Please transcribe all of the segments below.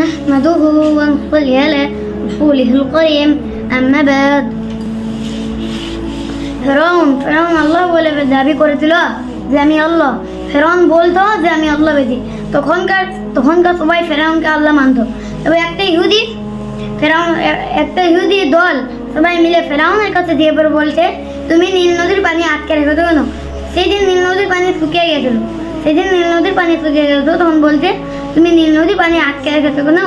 نحمده ونصلي على رسوله الكريم أما بعد ফেরাউন আল্লাহ বলে দাবি করেছিল যে আমি আল্লাহ। ফেরাউন বলতো যে আমি আল্লাহ বেদি। তখনকার সবাই ফেরাউনকে আল্লাহ মানত। তবে একটা ইহুদি দল সবাই মিলে ফেরাউনের কাছে দিয়ে পরে বলছে, তুমি নীল নদীর পানি আটকে রেখেছো কেন? সেই দিন নীল নদীর পানি শুকিয়ে গেছিল। তখন বলছে, তুমি নীল নদীর পানি আটকে রেখেছো কেন?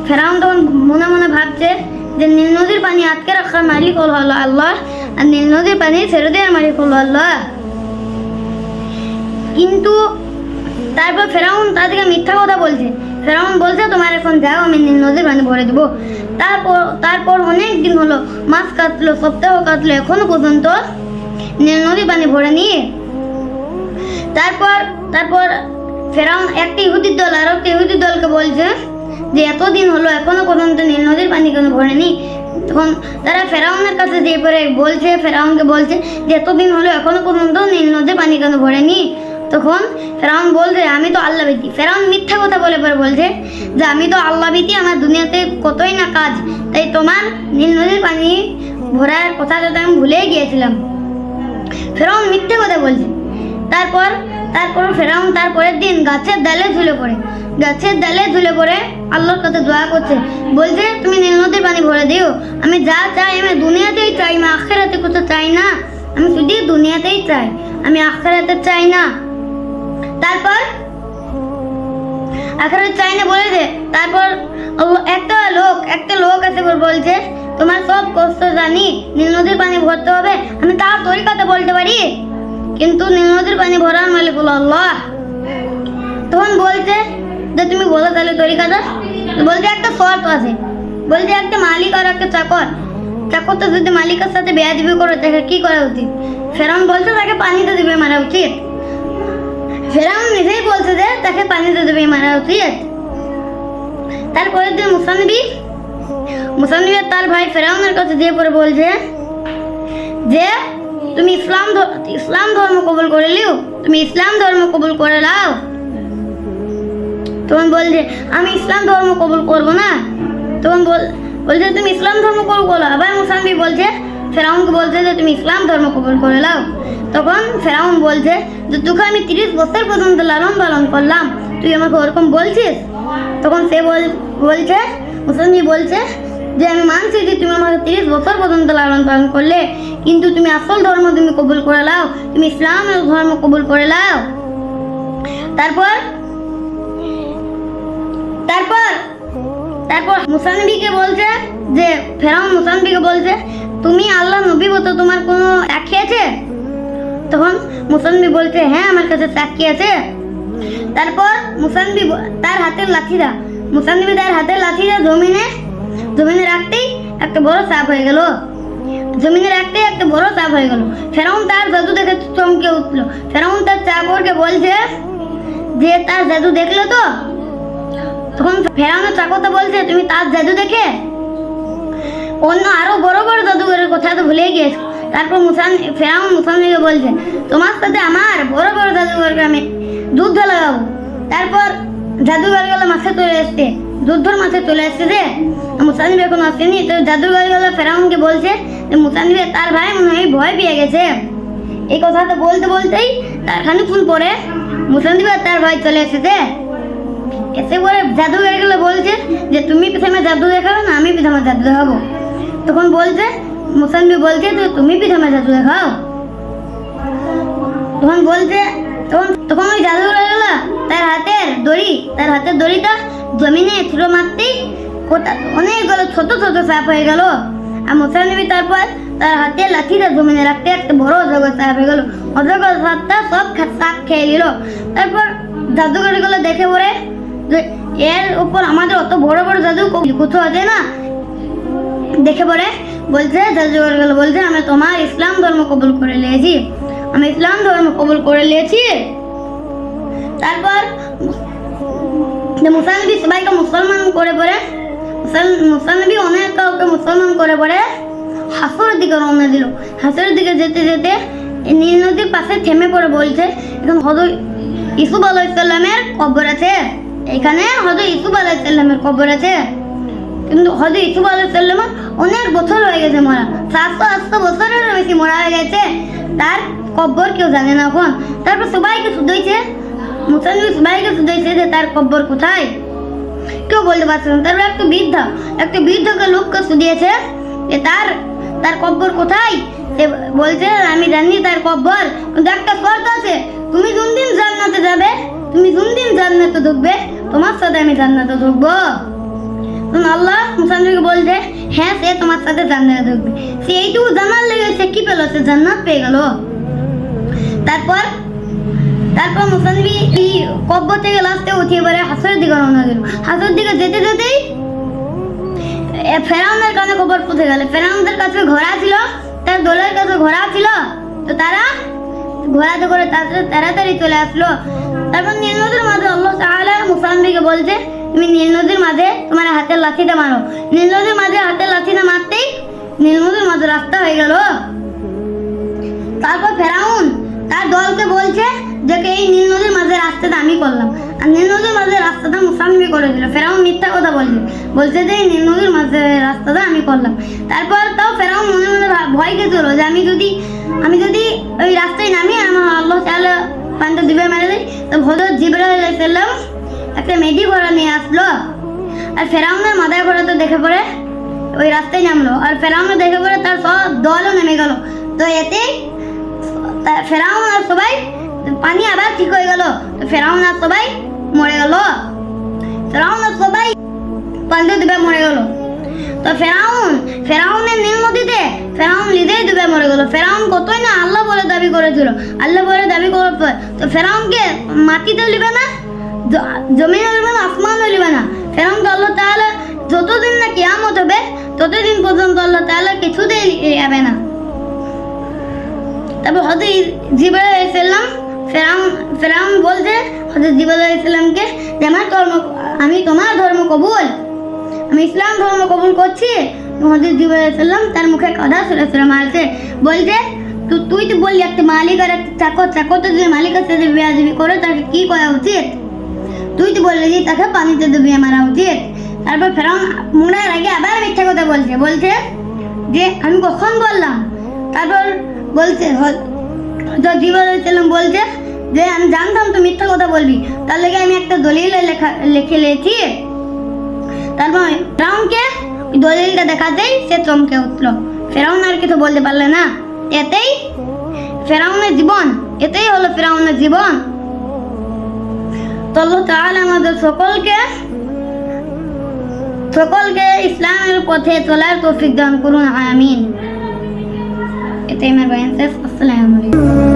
ফেরাউন তখন মনে মনে ভাবছে যে নীল নদীর পানি আটকে রাখার মালিক হলো আল্লাহ, আর নীল নদীর পানি ছেড়ে দেওয়ার মালিক হলো আল্লাহ। কিন্তু তারপর ফেরাউন তাদেরকে মিথ্যা কথা বলছে। ফেরাউন বলছে, তোমার এখন যাও, আমি নীল নদীর পানি ভরে দেবো। তারপর অনেক দিন হলো, মাস কাটলো, সপ্তাহ কাটলো, এখনো পর্যন্ত নীল নদীর পানি ভরে নিয়ে তারপর ফেরাউন একটা ইহুদির দল আর একটা ইহুদির দলকে বলছে যে এতদিন হলো এখনো পর্যন্ত নীল নদীর পানি কেন ভরেনি। তখন তারা ফেরাউনের কাছে যেয়ে পরে ফেরাউনকে বলছে যে এতদিন হলো এখনো পর্যন্ত নীল নদীর পানি কেন ভরেনি। তখন ফেরাউন বলছে, আমি তো আল্লাহ ভীতি। ফেরাউন মিথ্যা কথা বলে পরে বলছে যে আমি তো আল্লাহ ভীতি, আমার দুনিয়াতে কতই না কাজ, তাই তোমার নীল নদীর পানি ভরার কথা তো আমি ভুলেই গিয়েছিলাম। ফেরাউন মিথ্যা কথা বলছে। তারপর ফেরাউন তারপরের দিন গাছের ডালে ঝুলে পড়ে আল্লাহর কাছে দোয়া করছে, বলছে তুমি নীল নদীর পানি ভরে দিও। আমি যা চাই আমি দুনিয়াতেই চাই, আমি আখিরাতে কোথাও চাই না, আমি শুধু দুনিয়াতেই চাই, আমি আখিরাতে চাই না। তারপর আখিরাতে চাই না বলেছে। তারপর একটা লোক এসে বলছে, তোমার সব কষ্ট জানি, নীল নদীর পানি ভরতে হবে, আমি তার তরিকাতে বলতে পারি, কিন্তু নীল নদীর পানি ভরার মালিক হলো আল্লাহ। তখন বলছে যে তুমি বলো তাহলে তরিকাটা। বলছে একটা শর্ত আছে, বলছে একটা মালিক আর একটা চাকর তো যদি মালিকের সাথে বেয়াদবি করে তাকে কি করা উচিত? ফেরাউন বলছে তাকে পানিতে ডুবিয়ে মারা উচিত। ফেরাউন নিজেই বলছে যে তাকে পানিতে ডুবিয়ে মারা উচিত। তারপরের দিন মুসানবী তার ভাই ফেরাউনের কাছে দিয়ে পরে বলছে যে তুমি ইসলাম ধর্ম কবুল করে লিও, তুমি ইসলাম ধর্ম কবুল করে নাও। তখন বলছে আমি ইসলাম ধর্ম কবুল করবো না। তখন বলছে তুমি ইসলাম ধর্ম কবুল করো। আবার মুসানবী বলছে, ফেরাউনকে বলছে যে তুমি ইসলাম ধর্ম কবুল করে নাও। তখন ফেরাউন বলছে যে তোকে আমি 30 বছর পর্যন্ত লালন পালন করলাম, তুই আমাকে ওরকম বলছিস? তখন সে বলছে, মুসানবী বলছে যে আমি মানছি যে তুমি আমাকে 30 বছর পর্যন্ত লালন পালন করলে, কিন্তু তুমি আসল ধর্ম তুমি কবুল করে নাও, তুমি ইসলামের ধর্ম কবুল করে নাও। তারপর মুসানবীকে বলছে যে ফেরাউন মুসানবীকে বলছে, তুমি আল্লাহ নবী বলতো, তোমার কোনো সাক্ষী আছে? তখন মুসানবী বলছে, হ্যাঁ আমার কাছে সাক্ষী আছে। তারপর মুসানবী তার হাতের লাঠিটা জমিনে রাখতেই একটা বড় সাপ হয়ে গেল। ফেরাউন তার জাদু দেখে চমকে উঠলো। ফেরাউন তার চাকরকে বলছে যে তার জাদু দেখলো তো? তখন ফেরাউনের চাকরটা বলছে, তুমি তার জাদু দেখে অন্য আরো বড় বড় জাদুঘরের কথা তো ভুলে গিয়েছো। তারপর ফেরাউন মুসানবীকে বলছে, তোমার সাথে আমার বড় বড় জাদুঘরকে আমি যুদ্ধ লাগাবো। তারপর জাদুঘরগুলো যুদ্ধর মাঠে চলে আসছে যে মুসানবী এখন আসেনি। তো জাদুঘরগুলো ফেরাউনকে বলছে যে মুসানবী তার ভাই মনে হয় ভয় পেয়ে গেছে। এই কথাটা বলতেই তার খানিকক্ষণ পরে মুসানবী তার ভাই চলে এসেছে। এসে পরে জাদুঘরগুলো বলছে যে তুমি প্রথমে জাদু দেখাবে না, আমি প্রথমে জাদু দেখাবো। তখন মুসানবী বলছে যে তুমি প্রথমে জাদু দেখাও। তখন ওই জাদুঘরগুলো তার হাতের দড়িটা জমিনে ছুঁড়ো মারতেই অনেকগুলো ছোট ছোট সাপ হয়ে গেল। আর মুসানবী তারপর তার হাতের লাঠিটা জমিনে রাখতে একটা বড় অজগর সাপ হয়ে গেল। অজগর সাপটা সব সাপ খেয়ে নিল। তারপর জাদুঘরগুলো দেখে পরে এর উপর আমাদের অত বড় বড় জাদু কোথাও আছে না, দেখে পরে বলছে জাদুঘরগুলো বলছে, আমি তোমার ইসলাম ধর্ম কবুল করে নিয়েছি। তারপর মুসানবী সবাইকে মুসলমান করে পরে মুসানবী অনেক কাউকে মুসলমান করে পরে হাসরের দিকে রওনা দিল। হাসরের দিকে যেতে যেতে নীল নদীর পাশে থেমে পড়ে বলছে, এখন হযরত ইউসুফ আলাইহিস সালামের কবর আছে, এখানে হযরত ইউসুফ আলাইহিস সালামের কবর আছে, কিন্তু হযরত ইউসুফ আলাইহিস সালাম অনেক বছর হয়ে গেছে মরা, 700 বছরেরও বেশি মরা হয়ে গেছে, তার কবর কেউ জানে না এখন। তারপর সবাইকে শুধাইছে, মুসা নবী সবাইকে শুধাইছে যে তার কবর কোথায়, কেউ বলতে পারছে না। তারপর একটা বৃদ্ধকে লোককে শুধিয়েছে যে তার কবর কোথায়। সে বলছে আমি জানি তার কবর, কিন্তু একটা শর্ত আছে, তুমি কোনদিন জান্নাতে যাবে, তুমি কোনদিন জান্নাতে ঢুকবে, তোমার সাথে আমি জান্নাতে ঢুকবো। আল্লাহ মুসা নবীকে বলছে হ্যাঁ সে তোমার সাথে জান্নাতে ঢুকবে। সে এইটুকু জানার লেগে সে কি পেল, সে জান্নাত পেয়ে গেল। তারপর মুসা নবী কবর থেকে লাস্টে উঠে এবারে হাসরের দিকে রওনা দিল। হাসরের দিকে যেতে যেতেই ফেরাউনের কানে কবর পৌঁছে গেল। ফেরাউনদের কাছে ঘোড়া ছিল, তার দলের কাছে ঘোড়া ছিল, তো তারা ঘোড়াতে করে তাড়াতাড়ি চলে আসলো। তারপর নীল নদীর মাঝে আল্লাহ তাআলা মুসা নবীকে বলছে তুমি নীল নদীর মাঝে তোমার হাতের লাঠিটা মারো। নীল নদীর মাঝে হাতের লাঠিটা মারতেই নীল নদীর মাঝে রাস্তা হয়ে গেল। তারপর ফেরাউন তার দলকে বলছে যে এই নীল নদীর মাঝে রাস্তাটা আমি করলাম, আর নীল নদীর মাঝে রাস্তাটা মুসা নবী করেছিল। ফেরাউন মিথ্যা কথা বলছে যে এই নীল নদীর মাঝে রাস্তাটা আমি করলাম। তারপর তাও ফেরাউন মনে মনে ভয় খেয়েছিল যে আমি যদি ওই রাস্তায় নামি আমার আল্লাহ তাআলা পানিতে ডুবে মেরে দেয়। তো হযরত জিবরাইল আলাইহিস সালাম একটা মেডি ঘোড়া নিয়ে আসলো, আর ফেরাউনের মাথায় ঘোড়া তো দেখে পড়ে ওই রাস্তায় নামলো, আর ফেরাউন দেখে পড়ে তার সব দলও নেমে গেল। তো এতে ফেরাউন আর সবাই পানি আবার ঠিক হয়ে গেল, তো ফেরাউন আর সবাই মরে গেল, ফেরাউন আর সবাই পানিতে ডুবে মরে গেল। তো ফেরাউনের নীল নদীতে ফেরাউন নিজেই ডুবে মরে গেল। ফেরাউন কতই না আল্লাহ বলে দাবি করেছিল, আল্লাহ বলে দাবি করার পর তো ফেরাউনকে মাটিতে লিবে না, জমিনে লিবে না, আসমানও লিবে না। ফেরাউনকে আল্লাহ তাআলা যতদিন না কিয়ামত হবে ততদিন পর্যন্ত আল্লাহ তাআলা কিছুতেই যাবে না। তারপর হযরত জিবরাইল আলাইহিস সালাম ফেরাউন বলছে হযরত জিবরাইল আলাইহিস সালামকে যে আমি তোমার ধর্ম কবুল, আমি ইসলাম ধর্ম কবুল করছি। হযরত জিবরাইল আলাইহিস সালাম তার মুখে কথা সুরে মারছে, বলছে তুই তো বললি একটা মালিক আর একটা চাকর তো যদি মালিকের সাথে বেয়াদবি করে তাকে কি করা উচিত, তুই তো বললি যে তাকে পানিতে ডুবিয়ে মারা উচিত। তারপর ফেরাউন মরার আগে আবার মিথ্যা কথা বলছে যে আমি কখন বললাম। তারপর বলছে জিবরাইল আলাইহিস সালাম বলছে যে আমি জানতাম তো মিথ্যা কথা বলবি, তার লেগে আমি একটা দলিল লিখেছি। তারপর ফেরাউনকে দলিলটা দেখাতেই সে চমকে উঠল। ফেরাউন আর কিছু বলতে পারলে না। এতেই হলো ফেরাউনের জীবন। তো আল্লাহ তাআলা আমাদের সকলকে ইসলামের পথে চলার তৌফিক দান করুন, আমিন। এটাই আমার বয়ান শেষ। আসসালামু আলাইকুম।